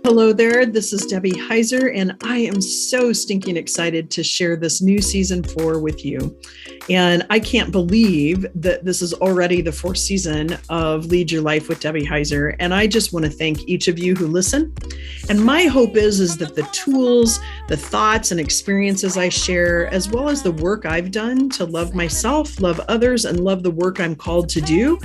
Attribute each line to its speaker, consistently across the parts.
Speaker 1: Hello there, this is Debbie Heiser, and I am so stinking excited to share this new season 4 with you. And I can't believe that this is already the 4th season of Lead Your Life with Debbie Heiser. And I just want to thank each of you who listen. And my hope is that the tools, the thoughts and experiences I share, as well as the work I've done to love myself, love others, and love the work I'm called to do,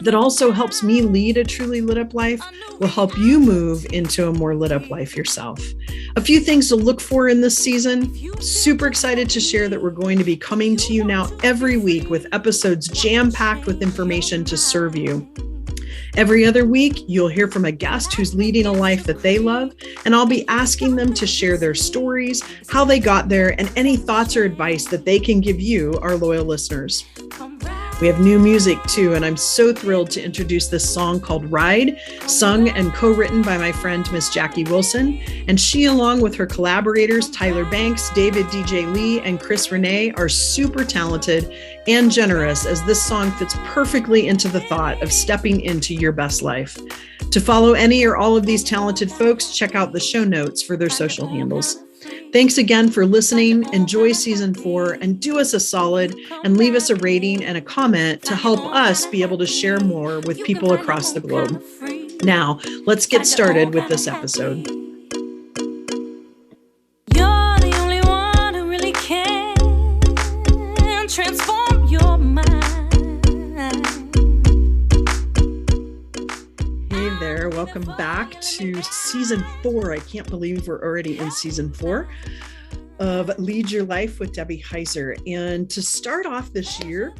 Speaker 1: that also helps me lead a truly lit up life, will help you move into a more lit up life yourself. A few things to look for in this season. Super excited to share that we're going to be coming to you now every week with episodes jam-packed with information to serve you. Every other week, you'll hear from a guest who's leading a life that they love, and I'll be asking them to share their stories, how they got there, and any thoughts or advice that they can give you, our loyal listeners. We have new music too, and I'm so thrilled to introduce this song called Ride, sung and co-written by my friend, Miss Jackie Wilson. And she, along with her collaborators, Tyler Banks, David DJ Lee, and Chris Renee, are super talented and generous, as this song fits perfectly into the thought of stepping into your best life. To follow any or all of these talented folks, check out the show notes for their social handles. Thanks again for listening. Enjoy season 4 and do us a solid and leave us a rating and a comment to help us be able to share more with people across the globe. Now, let's get started with this episode.
Speaker 2: You're the only one who really can transform your mind.
Speaker 1: Hey there, welcome back to season 4. I can't believe we're already in season 4 of Lead Your Life with Debbie Heiser. And to start off this year,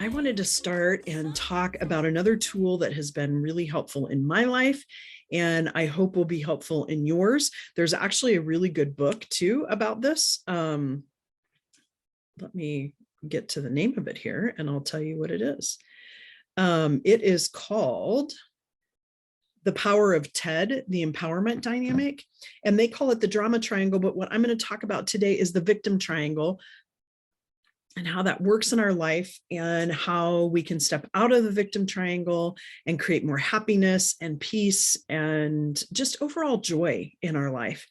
Speaker 1: I wanted to start and talk about another tool that has been really helpful in my life, and I hope will be helpful in yours. There's actually a really good book too about this. Let me get to the name of it here and I'll tell you what it is. It is called The Power of TED, the Empowerment Dynamic, and they call it the drama triangle. But what I'm going to talk about today is the victim triangle and how that works in our life and how we can step out of the victim triangle and create more happiness and peace and just overall joy in our life.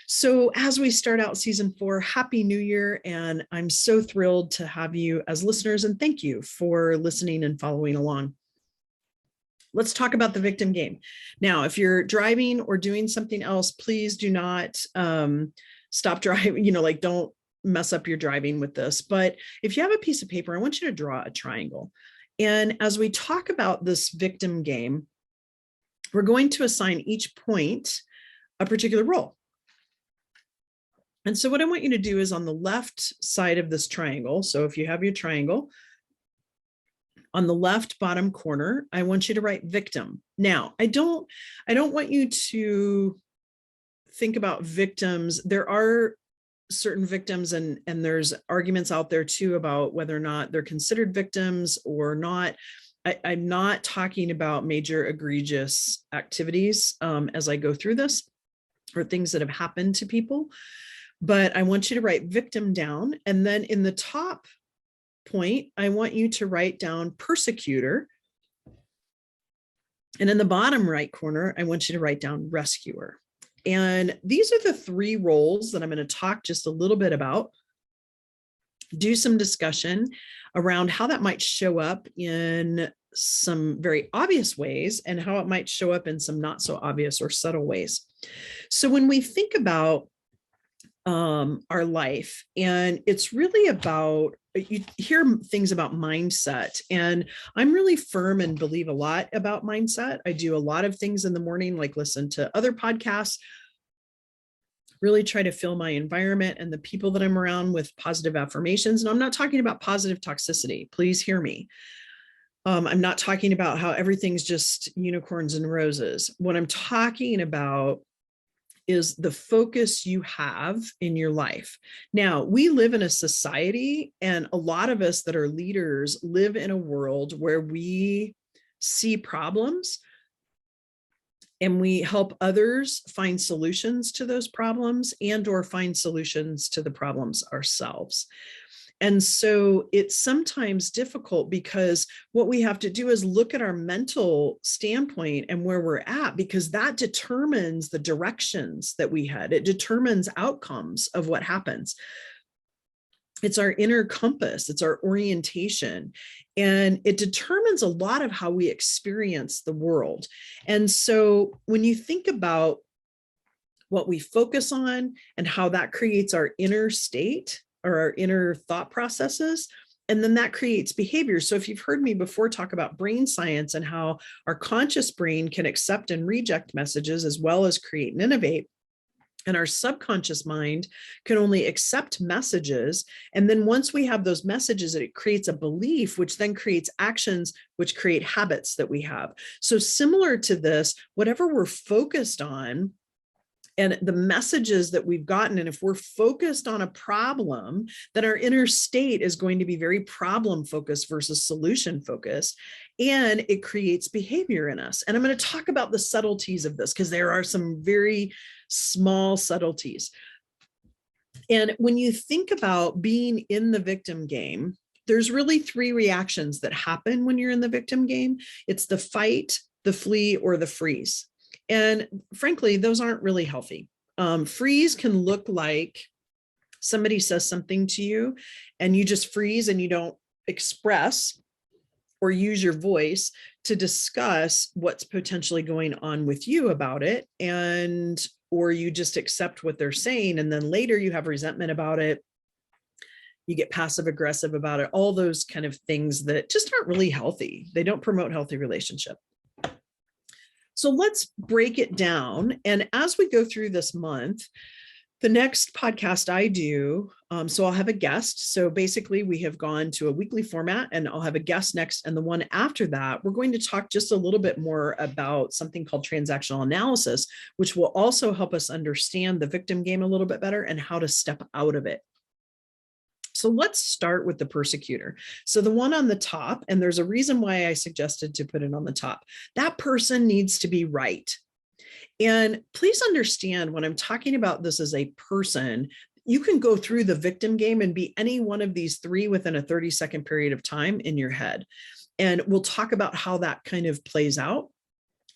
Speaker 1: So as we start out season 4, Happy New Year. And I'm so thrilled to have you as listeners, and thank you for listening and following along. Let's talk about the victim game. Now, if you're driving or doing something else, please do not stop driving, don't mess up your driving with this. But if you have a piece of paper, I want you to draw a triangle. And as we talk about this victim game, we're going to assign each point a particular role. And so what I want you to do is on the left side of this triangle, so if you have your triangle, on the left bottom corner, I want you to write victim. Now, I don't want you to think about victims. There are certain victims, and there's arguments out there too about whether or not they're considered victims or not. I'm not talking about major egregious activities as I go through this, or things that have happened to people, but I want you to write victim down. And then in the top point, I want you to write down persecutor. And in the bottom right corner, I want you to write down rescuer. And these are the 3 roles that I'm going to talk just a little bit about, do some discussion around how that might show up in some very obvious ways and how it might show up in some not so obvious or subtle ways. So when we think about our life, and it's really about, you hear things about mindset, and I'm really firm and believe a lot about mindset. I do a lot of things in the morning, like listen to other podcasts, really try to fill my environment and the people that I'm around with positive affirmations. And I'm not talking about positive toxicity. Please hear me. I'm not talking about how everything's just unicorns and roses. What I'm talking about is the focus you have in your life. Now, we live in a society, and a lot of us that are leaders live in a world where we see problems and we help others find solutions to those problems and or find solutions to the problems ourselves. And so it's sometimes difficult because what we have to do is look at our mental standpoint and where we're at, because that determines the directions that we head. It determines outcomes of what happens. It's our inner compass, it's our orientation, and it determines a lot of how we experience the world. And so when you think about what we focus on and how that creates our inner state or our inner thought processes, and then that creates behavior. So if you've heard me before talk about brain science and how our conscious brain can accept and reject messages as well as create and innovate, and our subconscious mind can only accept messages. And then once we have those messages, it creates a belief, which then creates actions, which create habits that we have. So similar to this, whatever we're focused on and the messages that we've gotten, and if we're focused on a problem, then our inner state is going to be very problem focused versus solution focused, and it creates behavior in us. And I'm going to talk about the subtleties of this because there are some very small subtleties. And when you think about being in the victim game, there's really three reactions that happen when you're in the victim game. It's the fight, the flee, or the freeze. And frankly, those aren't really healthy. Freeze can look like somebody says something to you and you just freeze and you don't express or use your voice to discuss what's potentially going on with you about it. Or you just accept what they're saying. And then later you have resentment about it. You get passive aggressive about it. All those kind of things that just aren't really healthy. They don't promote healthy relationship. So let's break it down. And as we go through this month, the next podcast I do, so I'll have a guest. So basically we have gone to a weekly format and I'll have a guest next. And the one after that, we're going to talk just a little bit more about something called transactional analysis, which will also help us understand the victim game a little bit better and how to step out of it. So let's start with the persecutor. So the one on the top, and there's a reason why I suggested to put it on the top, that person needs to be right. And please understand when I'm talking about this as a person, you can go through the victim game and be any one of these three within a 30-second period of time in your head. And we'll talk about how that kind of plays out.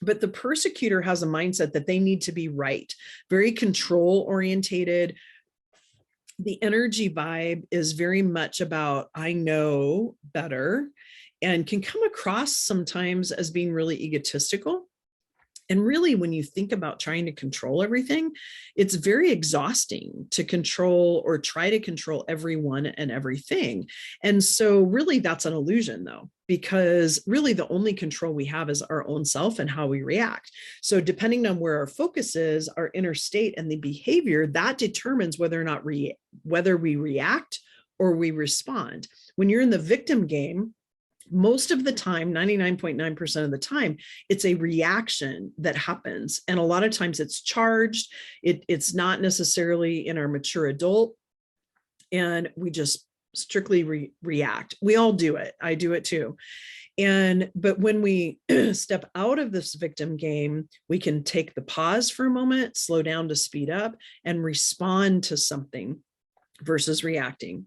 Speaker 1: But the persecutor has a mindset that they need to be right, very control orientated. The energy vibe is very much about, I know better, and can come across sometimes as being really egotistical. And really, when you think about trying to control everything, it's very exhausting to control or try to control everyone and everything. And so really that's an illusion though, because really the only control we have is our own self and how we react. So depending on where our focus is, our inner state and the behavior, that determines whether or not whether we react or we respond. When you're in the victim game, most of the time, 99.9% of the time, it's a reaction that happens. And a lot of times it's charged. It's not necessarily in our mature adult. And we just strictly react. We all do it. I do it too. But when we step out of this victim game, we can take the pause for a moment, slow down to speed up, and respond to something versus reacting.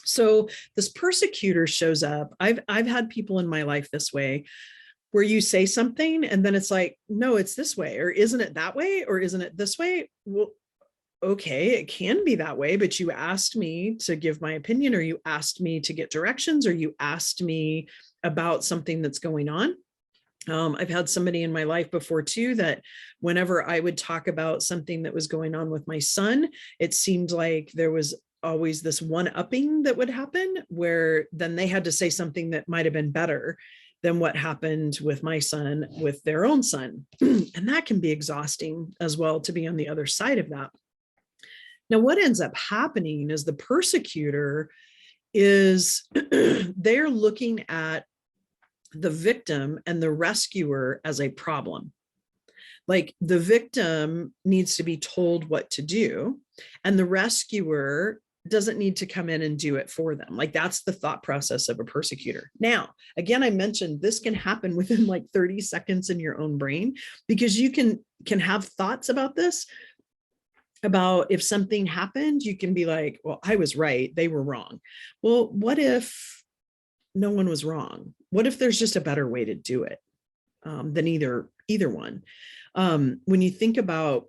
Speaker 1: So this persecutor shows up. I've had people in my life this way, where you say something and then it's like, no, it's this way, or isn't it that way, or isn't it this way? Well, okay, it can be that way, but you asked me to give my opinion, or you asked me to get directions, or you asked me about something that's going on. I've had somebody in my life before too, that whenever I would talk about something that was going on with my son, it seemed like there was always this one-upping that would happen, where then they had to say something that might have been better than what happened with my son with their own son. And that can be exhausting as well, to be on the other side of that. Now, what ends up happening is the persecutor is they're looking at the victim and the rescuer as a problem. Like the victim needs to be told what to do, and the rescuer doesn't need to come in and do it for them. Like that's the thought process of a persecutor. Now, again, I mentioned this can happen within like 30 seconds in your own brain, because you can have thoughts about this about if something happened, you can be like, well, I was right, they were wrong. Well, what if no one was wrong? What if there's just a better way to do it than either one? When you think about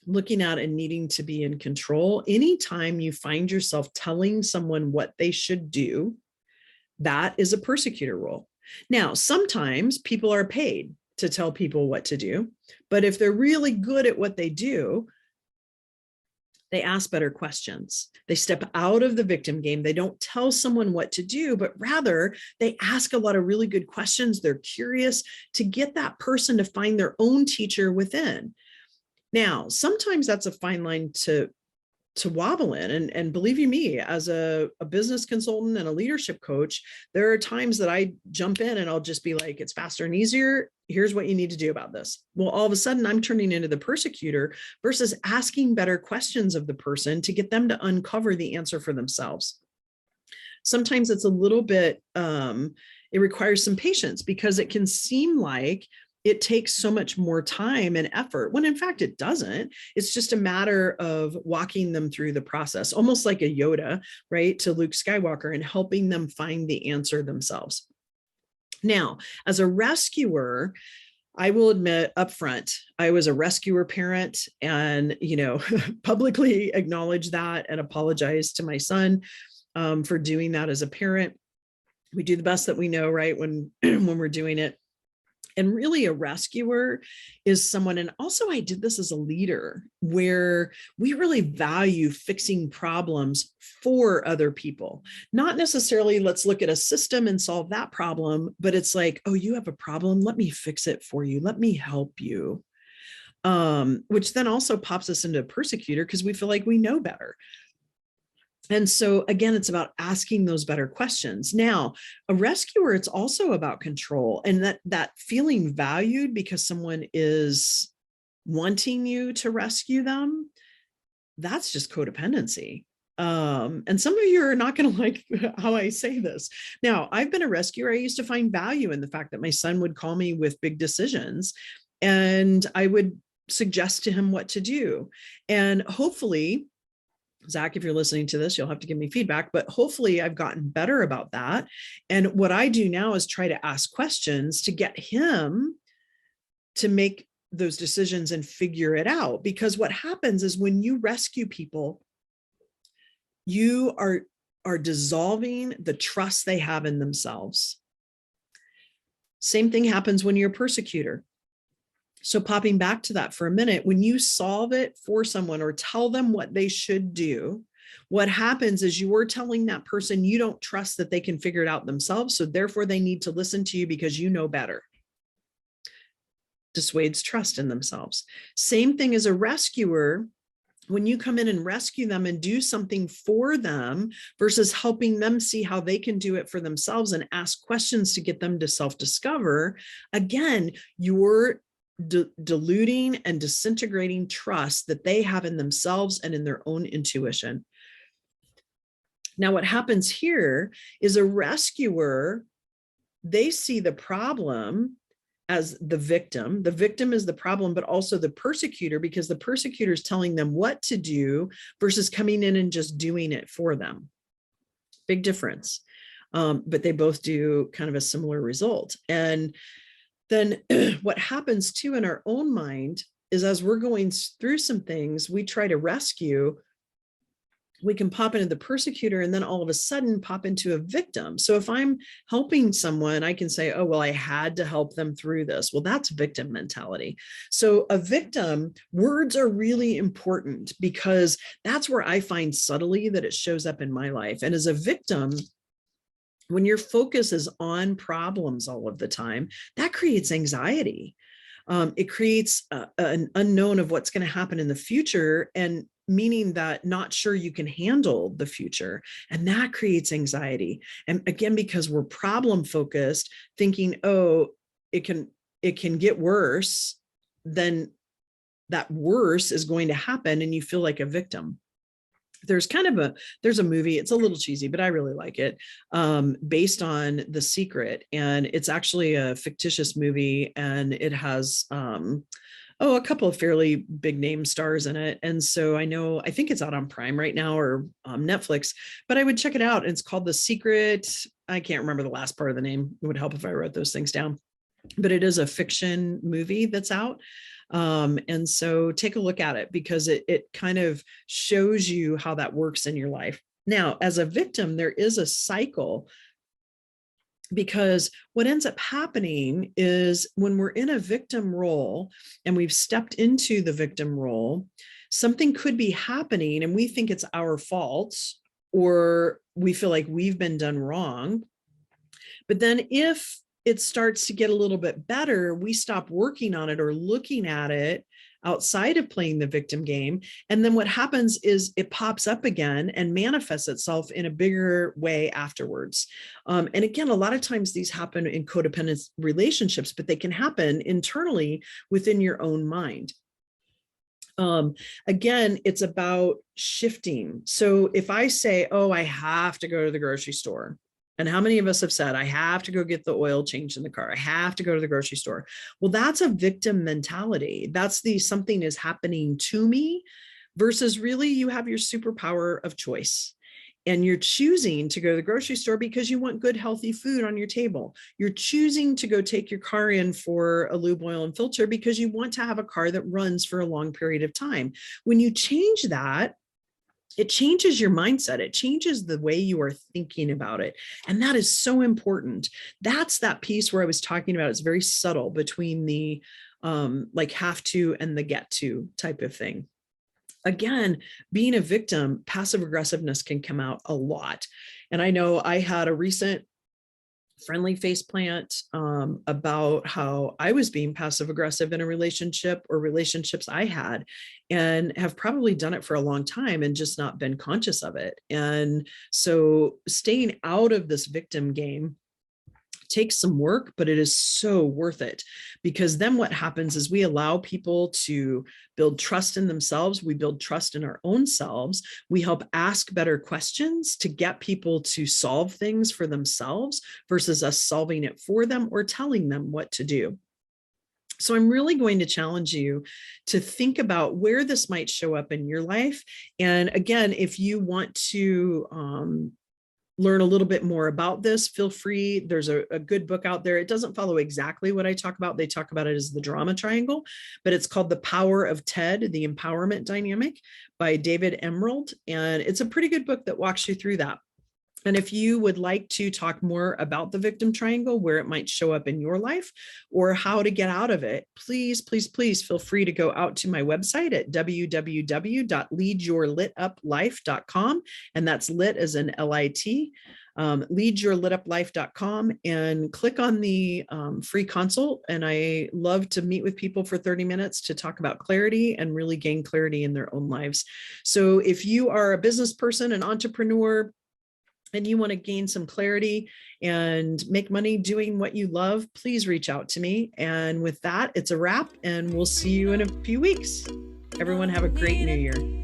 Speaker 1: looking at and needing to be in control, anytime you find yourself telling someone what they should do, that is a persecutor role. Now, sometimes people are paid to tell people what to do, but if they're really good at what they do, they ask better questions. They step out of the victim game. They don't tell someone what to do, but rather they ask a lot of really good questions. They're curious to get that person to find their own teacher within. Now, sometimes that's a fine line to wobble in. And believe you me, as a business consultant and a leadership coach, there are times that I jump in and I'll just be like, it's faster and easier. Here's what you need to do about this. Well, all of a sudden I'm turning into the persecutor versus asking better questions of the person to get them to uncover the answer for themselves. Sometimes it's a little bit, it requires some patience because it can seem like it takes so much more time and effort when in fact it doesn't. It's just a matter of walking them through the process, almost like a Yoda, right, to Luke Skywalker, and helping them find the answer themselves. Now, as a rescuer, I will admit upfront, I was a rescuer parent and, publicly acknowledge that and apologize to my son for doing that as a parent. We do the best that we know, right, when we're doing it. And really a rescuer is someone, and also I did this as a leader, where we really value fixing problems for other people. Not necessarily let's look at a system and solve that problem, but it's like, oh, you have a problem, let me fix it for you. Let me help you. Which then also pops us into a persecutor because we feel like we know better. And so again, it's about asking those better questions. Now, a rescuer, it's also about control, and that feeling valued because someone is wanting you to rescue them. That's just codependency. And some of you are not going to like how I say this. Now, I've been a rescuer. I used to find value in the fact that my son would call me with big decisions and I would suggest to him what to do. And hopefully, Zach, if you're listening to this, you'll have to give me feedback, but hopefully I've gotten better about that. And what I do now is try to ask questions to get him to make those decisions and figure it out. Because what happens is when you rescue people, you are dissolving the trust they have in themselves. Same thing happens when you're a persecutor. So popping back to that for a minute, when you solve it for someone or tell them what they should do, what happens is you're telling that person you don't trust that they can figure it out themselves. So therefore they need to listen to you because you know better. Dissuades trust in themselves. Same thing as a rescuer. When you come in and rescue them and do something for them versus helping them see how they can do it for themselves and ask questions to get them to self-discover, again, you're diluting and disintegrating trust that they have in themselves and in their own intuition. Now, what happens here is a rescuer, they see the problem as the victim. The victim is the problem, but also the persecutor, because the persecutor is telling them what to do versus coming in and just doing it for them. Big difference. But they both do kind of a similar result. And then what happens too in our own mind is as we're going through some things, we try to rescue, we can pop into the persecutor and then all of a sudden pop into a victim. So if I'm helping someone, I can say, oh, well, I had to help them through this. Well, that's victim mentality. So a victim, words are really important because that's where I find subtly that it shows up in my life. And as a victim, when your focus is on problems all of the time, that creates anxiety. It creates an unknown of what's going to happen in the future, and meaning that not sure you can handle the future. And that creates anxiety. And again, because we're problem focused, thinking, oh, it can get worse, then that worse is going to happen and you feel like a victim. There's a movie, it's a little cheesy, but I really like it, based on The Secret. And it's actually a fictitious movie, and it has, a couple of fairly big name stars in it. And so I think it's out on Prime right now or Netflix, but I would check it out. It's called The Secret. I can't remember the last part of the name. It would help if I wrote those things down, but it is a fiction movie that's out. And so take a look at it because it kind of shows you how that works in your life. Now, as a victim, there is a cycle, because what ends up happening is when we're in a victim role and we've stepped into the victim role, something could be happening and we think it's our fault, or we feel like we've been done wrong. But then if it starts to get a little bit better, we stop working on it or looking at it outside of playing the victim game. And then what happens is it pops up again and manifests itself in a bigger way afterwards. And again, a lot of times these happen in codependent relationships, but they can happen internally within your own mind. Again, it's about shifting. So if I say, oh, I have to go to the grocery store, and how many of us have said, I have to go get the oil changed in the car. I have to go to the grocery store. Well, that's a victim mentality. That's something is happening to me, versus really you have your superpower of choice. And you're choosing to go to the grocery store because you want good, healthy food on your table. You're choosing to go take your car in for a lube, oil, and filter because you want to have a car that runs for a long period of time. When you change that, it changes your mindset. It changes the way you are thinking about it. And that is so important. That's that piece where I was talking about. It's very subtle between the like have to and the get to type of thing. Again, being a victim, passive aggressiveness can come out a lot. And I know I had a recent friendly faceplant about how I was being passive aggressive in a relationship or relationships I had, and have probably done it for a long time and just not been conscious of it. And so staying out of this victim game takes some work, but it is so worth it, because then what happens is we allow people to build trust in themselves. We build trust in our own selves. We help ask better questions to get people to solve things for themselves versus us solving it for them or telling them what to do. So I'm really going to challenge you to think about where this might show up in your life. And again, if you want to learn a little bit more about this, feel free. There's a good book out there. It doesn't follow exactly what I talk about. They talk about it as the drama triangle, but it's called The Power of TED, the Empowerment Dynamic by David Emerald. And it's a pretty good book that walks you through that. And if you would like to talk more about the victim triangle, where it might show up in your life or how to get out of it, please, please, please feel free to go out to my website at www.leadyourlituplife.com. And that's lit as in L-I-T, leadyourlituplife.com, and click on the free consult. And I love to meet with people for 30 minutes to talk about clarity and really gain clarity in their own lives. So if you are a business person, an entrepreneur, and you want to gain some clarity and make money doing what you love, please reach out to me. And with that, it's a wrap, and we'll see you in a few weeks. Everyone have a great new year.